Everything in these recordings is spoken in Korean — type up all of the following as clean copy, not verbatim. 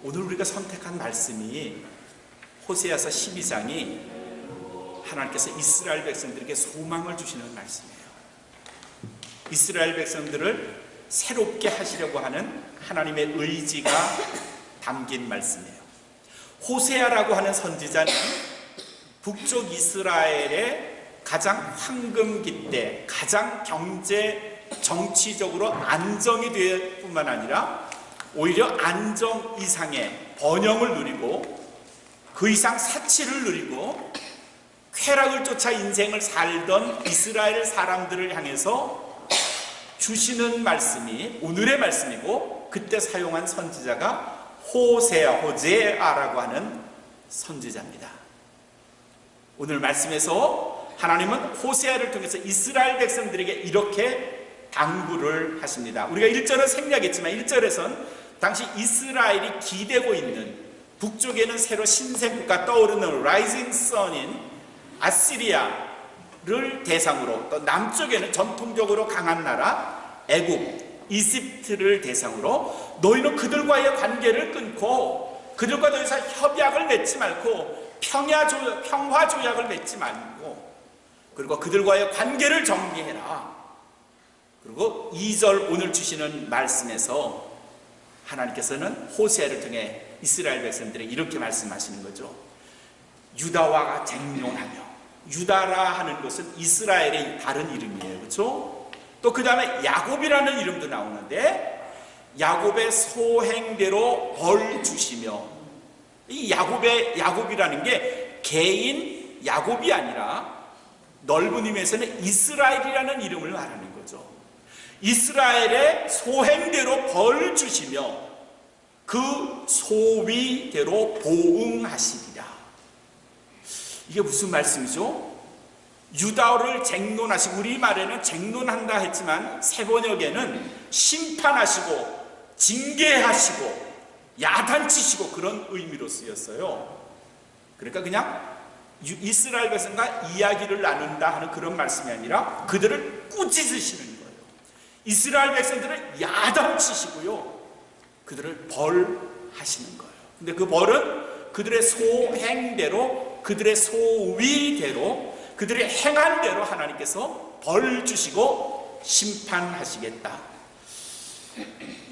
오늘 우리가 선택한 말씀이 호세아서 12장이 하나님께서 이스라엘 백성들에게 소망을 주시는 말씀이에요. 이스라엘 백성들을 새롭게 하시려고 하는 하나님의 의지가 담긴 말씀이에요. 호세아라고 하는 선지자는 북쪽 이스라엘의 가장 황금기 때 가장 경제 정치적으로 안정이 될 뿐만 아니라 오히려 안정 이상의 번영을 누리고 그 이상 사치를 누리고 쾌락을 쫓아 인생을 살던 이스라엘 사람들을 향해서 주시는 말씀이 오늘의 말씀이고, 그때 사용한 선지자가 호세아라고 하는 선지자입니다. 오늘 말씀에서 하나님은 호세아를 통해서 이스라엘 백성들에게 이렇게 당부를 하십니다. 우리가 1절은 생략했지만 1절에선 당시 이스라엘이 기대고 있는 북쪽에는 새로 신생국가 떠오르는 라이징 선인 아시리아를 대상으로, 또 남쪽에는 전통적으로 강한 나라 애굽, 이집트를 대상으로 너희는 그들과의 관계를 끊고 그들과 더 이상 협약을 맺지 말고 평화조약을 맺지 말고, 그리고 그들과의 관계를 정리해라. 그리고 2절 오늘 주시는 말씀에서 하나님께서는 호세아를 통해 이스라엘 백성들에게 이렇게 말씀하시는 거죠. 유다와 쟁론하며, 유다라 하는 것은 이스라엘의 다른 이름이에요. 그렇죠? 또 그 다음에 야곱이라는 이름도 나오는데, 야곱의 소행대로 벌 주시며, 이 야곱이라는 게 개인 야곱이 아니라 넓은 의미에서는 이스라엘이라는 이름을 말하는 거죠. 이스라엘의 소행대로 벌 주시며 그 소위대로 보응하시리라. 이게 무슨 말씀이죠? 유다를 쟁론하시고, 우리말에는 쟁론한다 했지만 세번역에는 심판하시고 징계하시고 야단치시고 그런 의미로 쓰였어요. 그러니까 그냥 이스라엘 백성과 이야기를 나눈다 하는 그런 말씀이 아니라 그들을 꾸짖으시는 거예요. 이스라엘 백성들을 야단치시고요, 그들을 벌하시는 거예요. 근데 그 벌은 그들의 소행대로, 그들의 소위대로, 그들의 행한 대로 하나님께서 벌 주시고 심판하시겠다.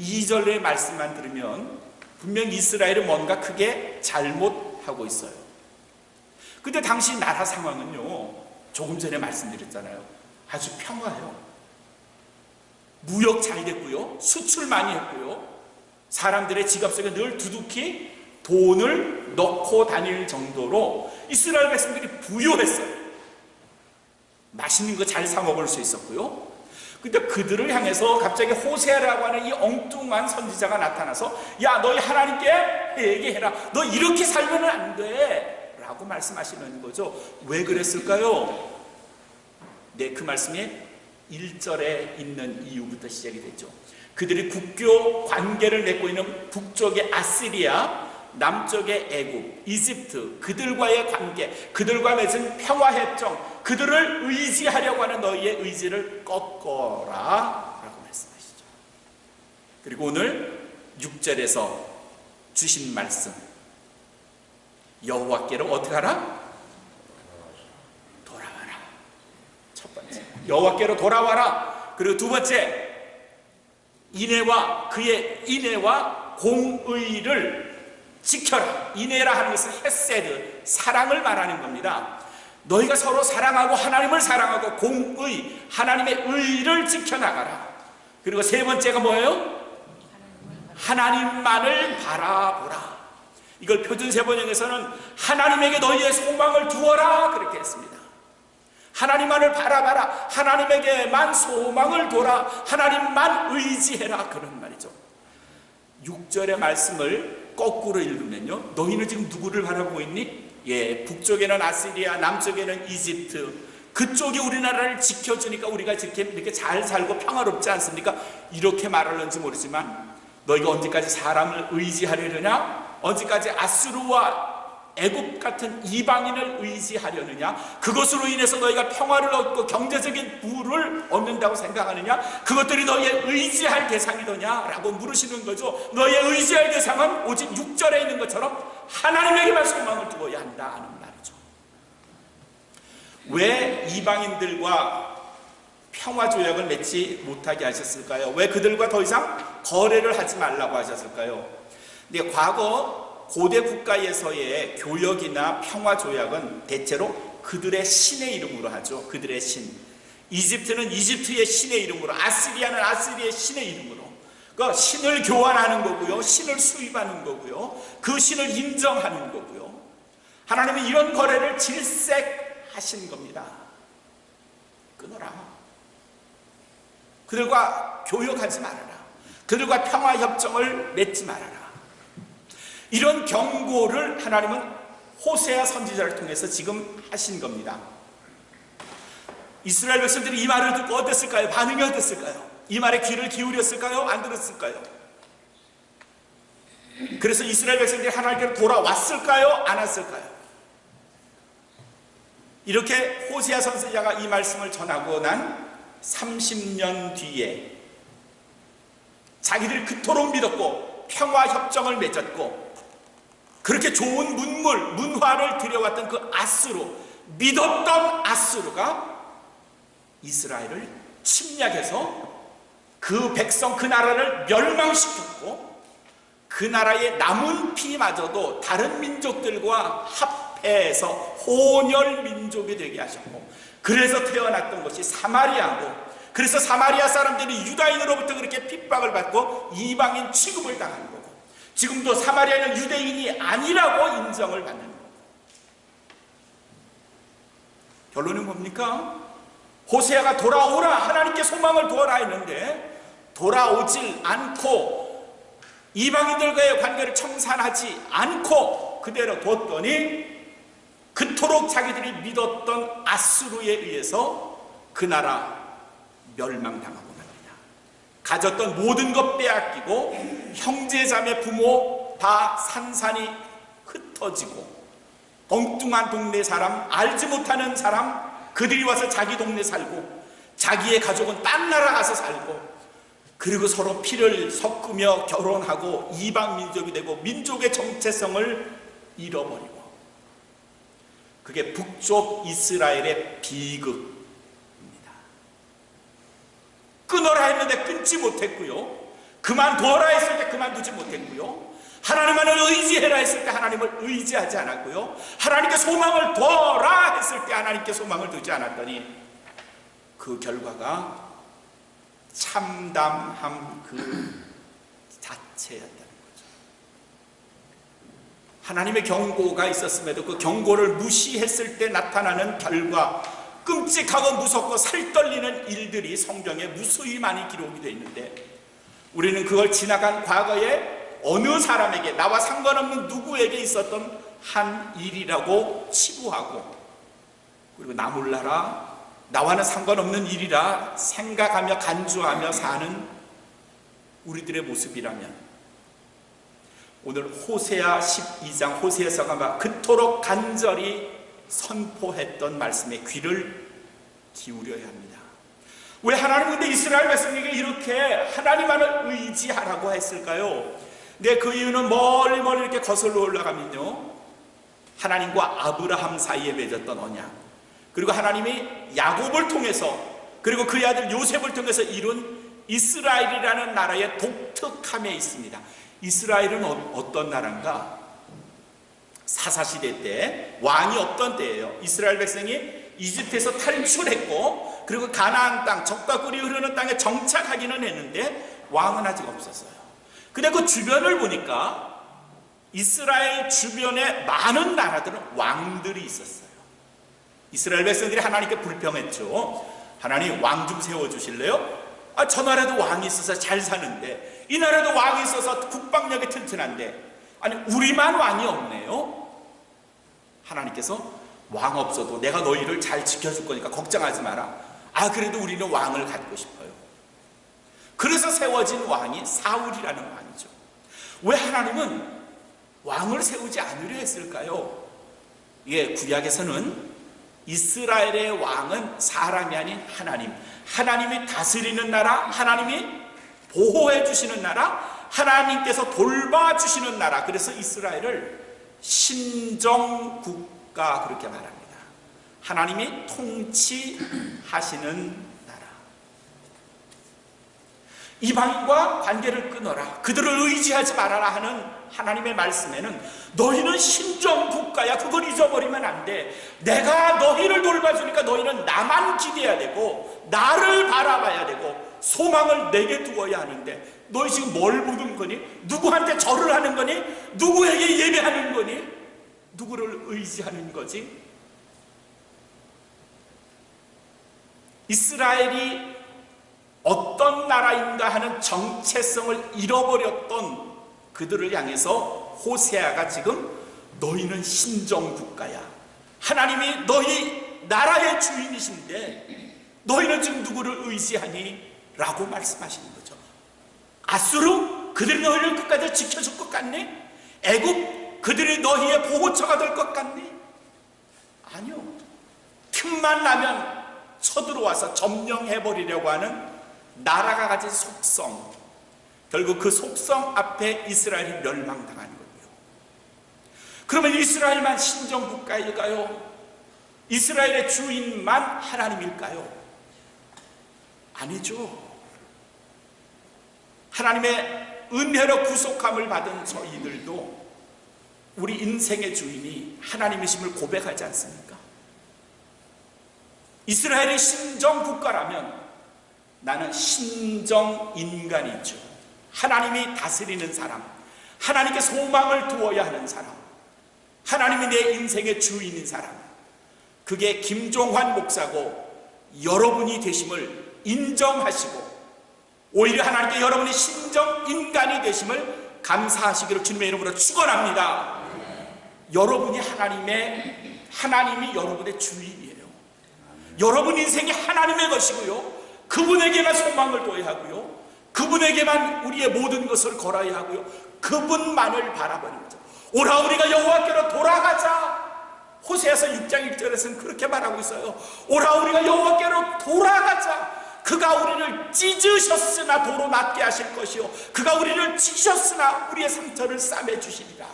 2절의 말씀만 들으면 분명 이스라엘은 뭔가 크게 잘못하고 있어요. 근데 당시 나라 상황은요, 조금 전에 말씀드렸잖아요, 아주 평화해요. 무역 잘 됐고요, 수출 많이 했고요, 사람들의 지갑 속에 늘 두둑히 돈을 넣고 다닐 정도로 이스라엘 백성들이 부유했어요. 맛있는 거 잘 사 먹을 수 있었고요. 근데 그들을 향해서 갑자기 호세아라고 하는 이 엉뚱한 선지자가 나타나서, 야, 너희 하나님께 얘기해라. 너 이렇게 살면 안 돼 라고 말씀하시는 거죠. 왜 그랬을까요? 네, 그 말씀이 1절에 있는 이유부터 시작이 됐죠. 그들이 국교 관계를 맺고 있는 북쪽의 아시리아, 남쪽의 애굽, 이집트, 그들과의 관계, 그들과 맺은 평화협정, 그들을 의지하려고 하는 너희의 의지를 꺾어라 라고 말씀하시죠. 그리고 오늘 6절에서 주신 말씀, 여호와께로 어떻게 하라? 돌아와라. 첫 번째, 여호와께로 돌아와라. 그리고 두 번째, 그의 인애와 공의를 지켜라. 인애라 하는 것은 헤세드, 사랑을 말하는 겁니다. 너희가 서로 사랑하고 하나님을 사랑하고 공의, 하나님의 의를 지켜나가라. 그리고 세 번째가 뭐예요? 하나님만을 바라보라. 이걸 표준세번역에서는 하나님에게 너희의 소망을 두어라 그렇게 했습니다. 하나님만을 바라봐라. 하나님에게만 소망을 둬라. 하나님만 의지해라. 그런 말이죠. 6절의 말씀을 거꾸로 읽으면요, 너희는 지금 누구를 바라보고 있니? 예, 북쪽에는 아시리아, 남쪽에는 이집트, 그쪽이 우리나라를 지켜주니까 우리가 이렇게 잘 살고 평화롭지 않습니까? 이렇게 말하는지 모르지만, 너희가 언제까지 사람을 의지하려느냐? 언제까지 아수르와 애굽 같은 이방인을 의지하려느냐? 그것으로 인해서 너희가 평화를 얻고 경제적인 부를 얻는다고 생각하느냐? 그것들이 너희의 의지할 대상이더냐? 라고 물으시는 거죠. 너희의 의지할 대상은 오직 6절에 있는 것처럼 하나님에게만 소망을 두어야 한다 하는 말이죠. 왜 이방인들과 평화조약을 맺지 못하게 하셨을까요? 왜 그들과 더 이상 거래를 하지 말라고 하셨을까요? 근데 과거 고대 국가에서의 교역이나 평화조약은 대체로 그들의 신의 이름으로 하죠. 그들의 신. 이집트는 이집트의 신의 이름으로, 아시리아는 아시리아의 신의 이름으로. 그러니까 신을 교환하는 거고요. 신을 수입하는 거고요. 그 신을 인정하는 거고요. 하나님은 이런 거래를 질색하신 겁니다. 끊어라. 그들과 교역하지 말아라. 그들과 평화협정을 맺지 말아라. 이런 경고를 하나님은 호세아 선지자를 통해서 지금 하신 겁니다. 이스라엘 백성들이 이 말을 듣고 어땠을까요? 반응이 어땠을까요? 이 말에 귀를 기울였을까요? 안 들었을까요? 그래서 이스라엘 백성들이 하나님께로 돌아왔을까요? 안 왔을까요? 이렇게 호세아 선지자가 이 말씀을 전하고 난 30년 뒤에 자기들이 그토록 믿었고 평화협정을 맺었고 그렇게 좋은 문화를 들여왔던 그 아수르, 믿었던 아수르가 이스라엘을 침략해서 그 백성, 그 나라를 멸망시켰고 그 나라의 남은 피마저도 다른 민족들과 합해서 혼혈 민족이 되게 하셨고 그래서 태어났던 것이 사마리아고 그래서 사마리아 사람들이 유다인으로부터 그렇게 핍박을 받고 이방인 취급을 당하는 거고 지금도 사마리아는 유대인이 아니라고 인정을 받는 거고 결론은 뭡니까? 호세아가 돌아오라 하나님께 소망을 두어라 했는데 돌아오질 않고 이방인들과의 관계를 청산하지 않고 그대로 뒀더니 그토록 자기들이 믿었던 아수르에 의해서 그 나라 멸망당하고 맙니다. 가졌던 모든 것 빼앗기고 형제자매 부모 다 산산이 흩어지고 엉뚱한 동네 사람 알지 못하는 사람 그들이 와서 자기 동네 살고 자기의 가족은 딴 나라 가서 살고 그리고 서로 피를 섞으며 결혼하고 이방 민족이 되고 민족의 정체성을 잃어버리고 그게 북쪽 이스라엘의 비극입니다. 끊어라 했는데 끊지 못했고요. 그만둬라 했을 때 그만두지 못했고요. 하나님만을 의지해라 했을 때 하나님을 의지하지 않았고요. 하나님께 소망을 둬라 했을 때 하나님께 소망을 두지 않았더니 그 결과가 참담함 그 자체였다는 거죠. 하나님의 경고가 있었음에도 그 경고를 무시했을 때 나타나는 결과 끔찍하고 무섭고 살떨리는 일들이 성경에 무수히 많이 기록이 되어 있는데 우리는 그걸 지나간 과거에 어느 사람에게 나와 상관없는 누구에게 있었던 한 일이라고 치부하고 그리고 나 몰라라 나와는 상관없는 일이라 생각하며 간주하며 사는 우리들의 모습이라면 오늘 호세아 12장 호세아서가 막 그토록 간절히 선포했던 말씀에 귀를 기울여야 합니다. 왜 하나님 근데 이스라엘 백성에게 이렇게 하나님만을 의지하라고 했을까요? 근데 그 이유는 멀리 이렇게 거슬러 올라가면요 하나님과 아브라함 사이에 맺었던 언약 그리고 하나님이 야곱을 통해서 그리고 그의 아들 요셉을 통해서 이룬 이스라엘이라는 나라의 독특함에 있습니다. 이스라엘은 어떤 나라인가? 사사시대 때 왕이 없던 때예요. 이스라엘 백성이 이집트에서 탈출했고 그리고 가나안 땅 적과 꿀이 흐르는 땅에 정착하기는 했는데 왕은 아직 없었어요. 근데 그 주변을 보니까 이스라엘 주변에 많은 나라들은 왕들이 있었어요. 이스라엘 백성들이 하나님께 불평했죠. 하나님 왕 좀 세워주실래요? 저 나라도 왕이 있어서 잘 사는데 이 나라도 왕이 있어서 국방력이 튼튼한데 아니 우리만 왕이 없네요. 하나님께서 왕 없어도 내가 너희를 잘 지켜줄 거니까 걱정하지 마라. 그래도 우리는 왕을 갖고 싶어요. 그래서 세워진 왕이 사울이라는 왕이죠. 왜 하나님은 왕을 세우지 않으려 했을까요? 예, 구약에서는 이스라엘의 왕은 사람이 아닌 하나님, 하나님이 다스리는 나라, 하나님이 보호해 주시는 나라, 하나님께서 돌봐주시는 나라. 그래서 이스라엘을 신정국가 그렇게 말합니다. 하나님이 통치하시는 나라. 이방인과 관계를 끊어라, 그들을 의지하지 말아라 하는 하나님의 말씀에는 너희는 신정국가야, 그걸 잊어버리면 안 돼. 내가 너희를 돌봐주니까 너희는 나만 기대해야 되고 나를 바라봐야 되고 소망을 내게 두어야 하는데 너희 지금 뭘 보는 거니? 누구한테 절을 하는 거니? 누구에게 예배하는 거니? 누구를 의지하는 거지? 이스라엘이 어떤 나라인가 하는 정체성을 잃어버렸던 그들을 향해서 호세아가 지금 너희는 신정국가야, 하나님이 너희 나라의 주인이신데 너희는 지금 누구를 의지하니? 라고 말씀하시는 거죠. 아수르, 그들이 너희를 끝까지 지켜줄 것 같니? 애굽, 그들이 너희의 보호처가 될 것 같니? 아니요. 틈만 나면 쳐들어와서 점령해버리려고 하는 나라가 가진 속성, 결국 그 속성 앞에 이스라엘이 멸망당한 거예요. 그러면 이스라엘만 신정국가일까요? 이스라엘의 주인만 하나님일까요? 아니죠. 하나님의 은혜로 구속함을 받은 저희들도 우리 인생의 주인이 하나님이심을 고백하지 않습니까? 이스라엘이 신정국가라면 나는 신정인간이죠. 하나님이 다스리는 사람, 하나님께 소망을 두어야 하는 사람, 하나님이 내 인생의 주인인 사람, 그게 김종환 목사고 여러분이 되심을 인정하시고 오히려 하나님께 여러분이 신정인간이 되심을 감사하시기를 주님의 이름으로 축원합니다. 여러분이 하나님이 여러분의 주인이에요. 여러분 인생이 하나님의 것이고요, 그분에게만 소망을 둬야 하고요, 그분에게만 우리의 모든 것을 걸어야 하고요, 그분만을 바라보는 거죠. 오라 우리가 여호와께로 돌아가자. 호세아서 6장 1절에서는 그렇게 말하고 있어요. 오라 우리가 여호와께로 돌아가자. 그가 우리를 찢으셨으나 도로 낫게 하실 것이요, 그가 우리를 치셨으나 우리의 상처를 싸매 주시리라.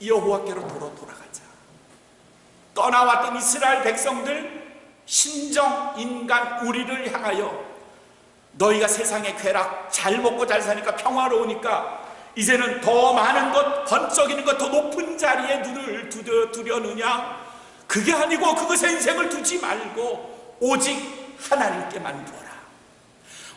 여호와께로 도로 돌아가자. 떠나왔던 이스라엘 백성들, 신정 인간 우리를 향하여 너희가 세상의 쾌락, 잘 먹고 잘 사니까 평화로우니까 이제는 더 많은 것, 번쩍이는 것, 더 높은 자리에 눈을 두려느냐? 그게 아니고 그것에 인생을 두지 말고 오직 하나님께만 두어라.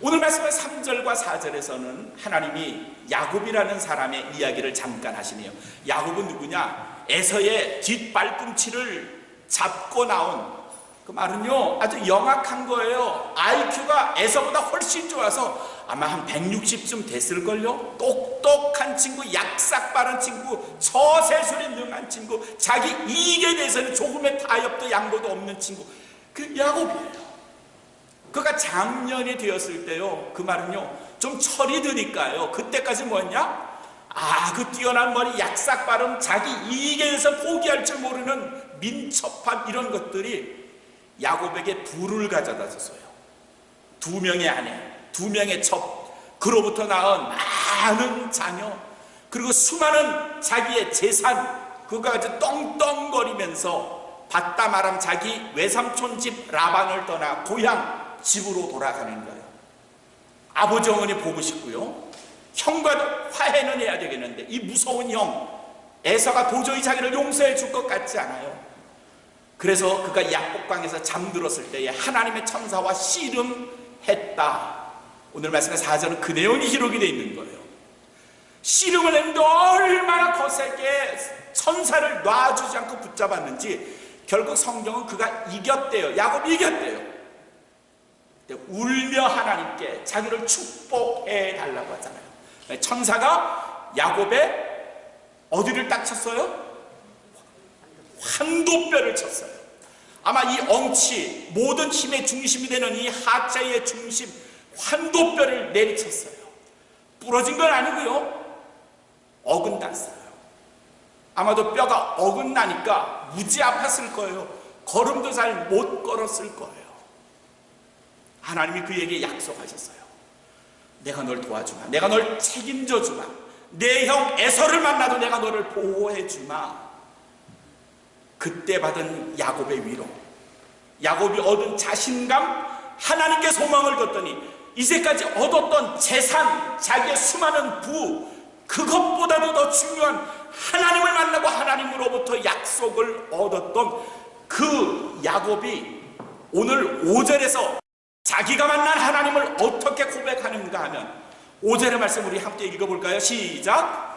오늘 말씀의 3절과 4절에서는 하나님이 야곱이라는 사람의 이야기를 잠깐 하시네요. 야곱은 누구냐? 에서의 뒷발꿈치를 잡고 나온, 그 말은요 아주 영악한 거예요. IQ가 에서보다 훨씬 좋아서 아마 한 160쯤 됐을걸요. 똑똑한 친구, 약삭 빠른 친구, 처세술에 능한 친구, 자기 이익에 대해서는 조금의 타협도 양보도 없는 친구, 그 야곱이에요. 그가 장년이 되었을 때요, 그 말은요 좀 철이 드니까요, 그때까지 뭐였냐? 그 뛰어난 머리, 약삭 빠름, 자기 이익에 대해서 포기할 줄 모르는 민첩함, 이런 것들이 야곱에게 부를 가져다 줬어요. 2명의 아내, 2명의 첩, 그로부터 낳은 많은 자녀, 그리고 수많은 자기의 재산, 그가 아주 떵떵거리면서 받다 말함 자기 외삼촌 집 라반을 떠나 고향 집으로 돌아가는 거예요. 아버지 어머니 보고 싶고요, 형과도 화해는 해야 되겠는데 이 무서운 형 에서가 도저히 자기를 용서해 줄 것 같지 않아요. 그래서 그가 약복강에서 잠들었을 때에 하나님의 천사와 씨름했다. 오늘 말씀의 4절은 그 내용이 기록이 되어 있는 거예요. 씨름을 했는데 얼마나 거세게 천사를 놔주지 않고 붙잡았는지 결국 성경은 그가 이겼대요. 야곱이 이겼대요. 울며 하나님께 자기를 축복해 달라고 하잖아요. 천사가 야곱의 어디를 딱 쳤어요? 환도뼈를 쳤어요. 아마 이 엉치, 모든 힘의 중심이 되는 이 하자의 중심, 환도뼈를 내리쳤어요. 부러진 건 아니고요, 어긋났어요. 아마도 뼈가 어긋나니까 무지 아팠을 거예요. 걸음도 잘 못 걸었을 거예요. 하나님이 그에게 약속하셨어요. 내가 널 도와주마. 내가 널 책임져 주마. 내 형 에서를 만나도 내가 너를 보호해 주마. 그때 받은 야곱의 위로, 야곱이 얻은 자신감, 하나님께 소망을 뒀더니 이제까지 얻었던 재산, 자기의 수많은 부, 그것보다도 더 중요한 하나님을 만나고 하나님으로부터 약속을 얻었던 그 야곱이 오늘 5절에서 자기가 만난 하나님을 어떻게 고백하는가 하면 5절의 말씀 우리 함께 읽어볼까요? 시작.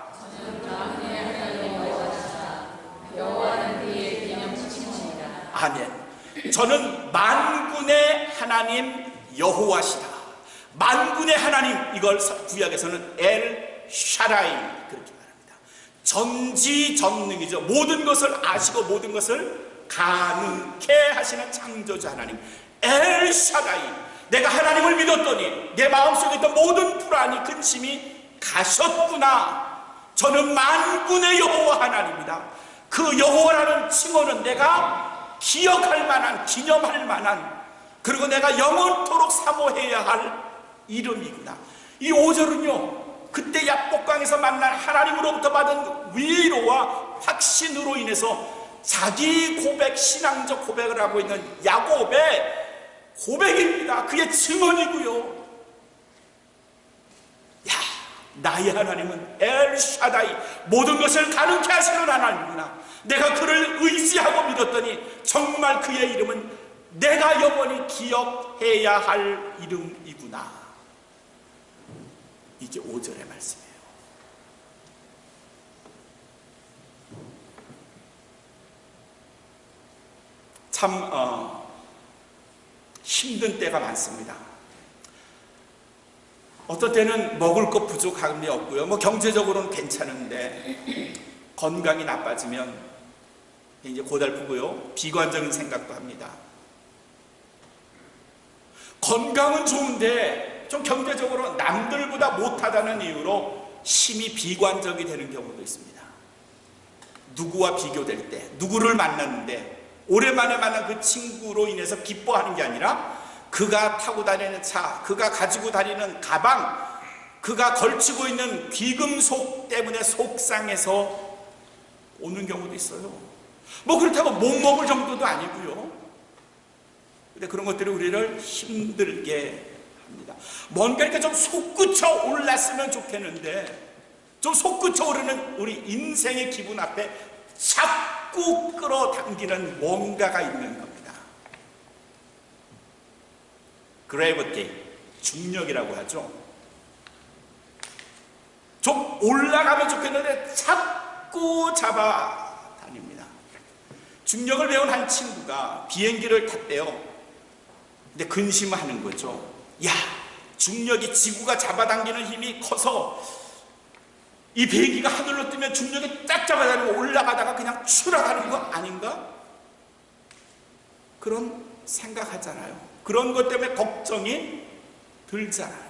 아멘. 저는 만군의 하나님 여호와시다. 만군의 하나님, 이걸 구약에서는 엘 샤라이 그렇게 말합니다. 전지전능이죠. 모든 것을 아시고 모든 것을 가능케 하시는 창조주 하나님 엘 샤라이. 내가 하나님을 믿었더니 내 마음속에 있던 모든 불안이 근심이 가셨구나. 저는 만군의 여호와 하나님이다. 그 여호와라는 칭호는 내가 기억할 만한, 기념할 만한, 그리고 내가 영원토록 사모해야 할 이름이구나. 이 5절은요 그때 야복강에서 만난 하나님으로부터 받은 위로와 확신으로 인해서 자기 고백, 신앙적 고백을 하고 있는 야곱의 고백입니다. 그의 증언이고요. 야, 나의 하나님은 엘샤다이, 모든 것을 가능케 하시는 하나님이구나. 내가 그를 의지하고 믿었더니 정말 그의 이름은 내가 영원히 기억해야 할 이름이구나. 이게 5절의 말씀이에요. 참 힘든 때가 많습니다. 어떤 때는 먹을 것 부족함이 없고요. 뭐 경제적으로는 괜찮은데 건강이 나빠지면 이제 고달프고요. 비관적인 생각도 합니다. 건강은 좋은데 좀 경제적으로 남들보다 못하다는 이유로 심히 비관적이 되는 경우도 있습니다. 누구와 비교될 때, 누구를 만났는데 오랜만에 만난 그 친구로 인해서 기뻐하는 게 아니라 그가 타고 다니는 차, 그가 가지고 다니는 가방, 그가 걸치고 있는 귀금속 때문에 속상해서 오는 경우도 있어요. 뭐 그렇다고 못 먹을 정도도 아니고요. 근데 그런 것들이 우리를 힘들게 합니다. 뭔가 이렇게 좀 솟구쳐 올랐으면 좋겠는데 좀 솟구쳐 오르는 우리 인생의 기분 앞에 자꾸 끌어당기는 뭔가가 있는 겁니다. 그래비티, 중력이라고 하죠. 좀 올라가면 좋겠는데 자꾸 잡아다닙니다. 중력을 배운 한 친구가 비행기를 탔대요. 근데 근심하는 거죠. 야, 중력이 지구가 잡아당기는 힘이 커서 이 비행기가 하늘로 뜨면 중력이 딱 잡아다니고 올라가다가 그냥 추락하는 거 아닌가? 그런 생각하잖아요. 그런 것 때문에 걱정이 들잖아요.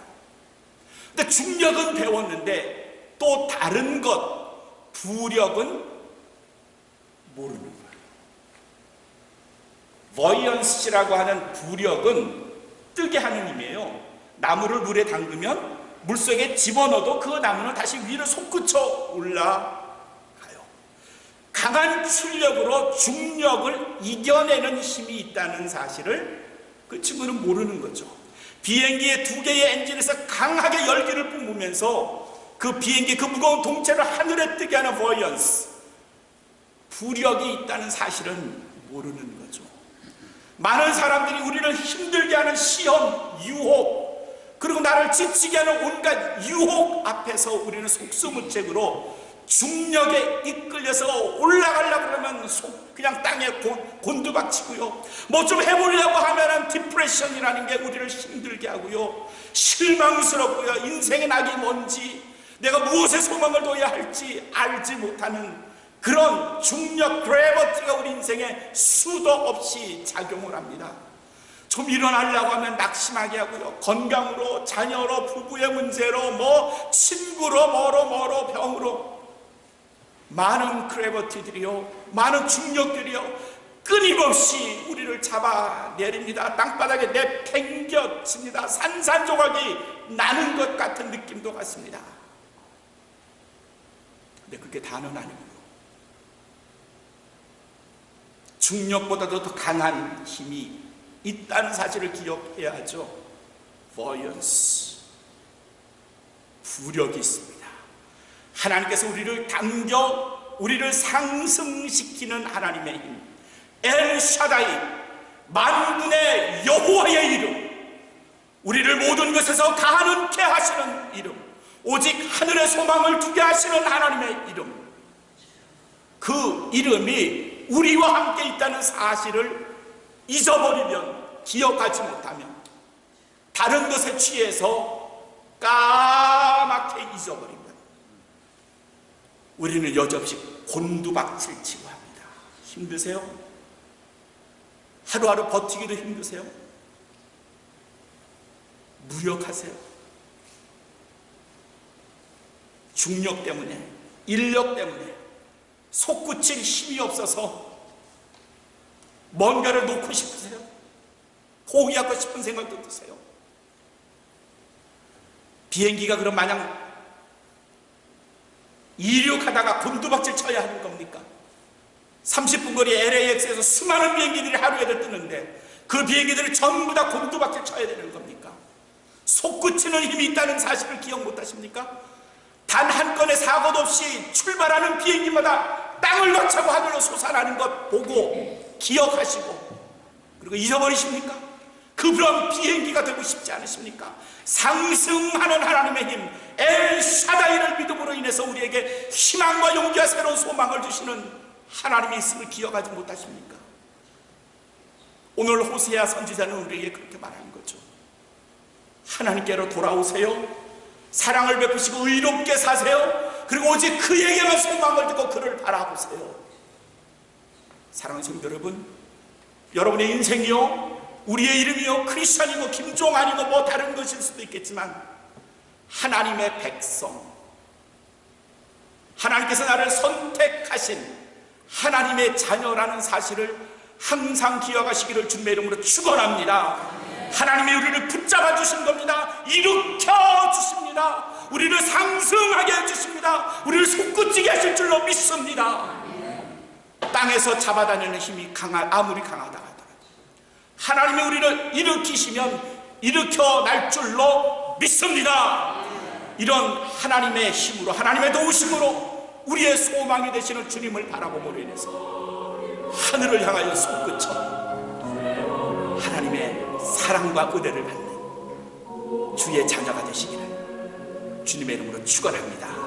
근데 중력은 배웠는데 또 다른 것, 부력은 모르는 거예요. 버이언시라고 하는 부력은 뜨게 하는 힘이에요. 나무를 물에 담그면 물속에 집어넣어도 그 나무는 다시 위로 솟구쳐 올라가요. 강한 출력으로 중력을 이겨내는 힘이 있다는 사실을 그 친구는 모르는 거죠. 비행기의 2개의 엔진에서 강하게 열기를 뿜으면서 그 비행기 그 무거운 동체를 하늘에 뜨게 하는 버이언스, 부력이 있다는 사실은 모르는 거죠. 많은 사람들이 우리를 힘들게 하는 시험, 유혹, 그리고 나를 지치게 하는 온갖 유혹 앞에서 우리는 속수무책으로 중력에 이끌려서 올라가려고 그러면 그냥 땅에 곤두박치고요. 뭐 좀 해보려고 하면 디프레션이라는 게 우리를 힘들게 하고요. 실망스럽고요. 인생의 낙이 뭔지, 내가 무엇에 소망을 둬야 할지 알지 못하는 그런 중력, 그래버티가 우리 인생에 수도 없이 작용을 합니다. 좀 일어나려고 하면 낙심하게 하고요. 건강으로, 자녀로, 부부의 문제로, 뭐 친구로, 뭐로 병으로 많은 크래버티들이요, 많은 중력들이요 끊임없이 우리를 잡아내립니다. 땅바닥에 내팽겨칩니다. 산산조각이 나는 것 같은 느낌도 같습니다. 근데 그게 다는 아니고요, 중력보다도 더 강한 힘이 있다는 사실을 기억해야죠. buoyancy, 부력이 있습니다. 하나님께서 우리를 당겨 우리를 상승시키는 하나님의 힘, 엘샤다이, 만군의 여호와의 이름, 우리를 모든 것에서 가능케 하시는 이름, 오직 하늘의 소망을 두게 하시는 하나님의 이름, 그 이름이 우리와 함께 있다는 사실을 잊어버리면, 기억하지 못하면, 다른 것에 취해서 까맣게 잊어버리면 우리는 여지없이 곤두박질치고 합니다. 힘드세요? 하루하루 버티기도 힘드세요? 무력하세요? 중력 때문에, 인력 때문에 솟구칠 힘이 없어서 뭔가를 놓고 싶으세요? 포기하고 싶은 생각도 드세요? 비행기가 그럼 마냥 이륙하다가 곤두박질 쳐야 하는 겁니까? 30분 거리 LAX에서 수많은 비행기들이 하루에도 뜨는데 그 비행기들을 전부 다 곤두박질 쳐야 되는 겁니까? 솟구치는 힘이 있다는 사실을 기억 못하십니까? 단 한 건의 사고도 없이 출발하는 비행기마다 땅을 박차고 하늘로 솟아나는 것 보고 기억하시고, 그리고 잊어버리십니까? 그런 비행기가 되고 싶지 않으십니까? 상승하는 하나님의 힘, 엘샤다이를 믿음으로 인해서 우리에게 희망과 용기와 새로운 소망을 주시는 하나님이 있음을 기억하지 못하십니까? 오늘 호세아 선지자는 우리에게 그렇게 말하는 거죠. 하나님께로 돌아오세요. 사랑을 베푸시고 의롭게 사세요. 그리고 오직 그에게만 소망을 두고 그를 바라보세요. 사랑하는 성도 여러분, 여러분의 인생이요, 우리의 이름이요, 크리스천이고 김종환이고 뭐 다른 것일 수도 있겠지만 하나님의 백성, 하나님께서 나를 선택하신 하나님의 자녀라는 사실을 항상 기억하시기를 주님의 이름으로 축원합니다. 하나님이 우리를 붙잡아 주신 겁니다. 일으켜 주십니다. 우리를 상승하게 해주십니다. 우리를 솟구치게 하실 줄로 믿습니다. 땅에서 잡아다니는 힘이 아무리 강하다 하더라도 하나님이 우리를 일으키시면 일으켜 날 줄로 믿습니다. 이런 하나님의 힘으로, 하나님의 도우심으로 우리의 소망이 되시는 주님을 바라봄으로 인해서 하늘을 향하여 솟구쳐 하나님의 사랑과 은혜를 받는 주의 자녀가 되시기를 주님의 이름으로 축원합니다.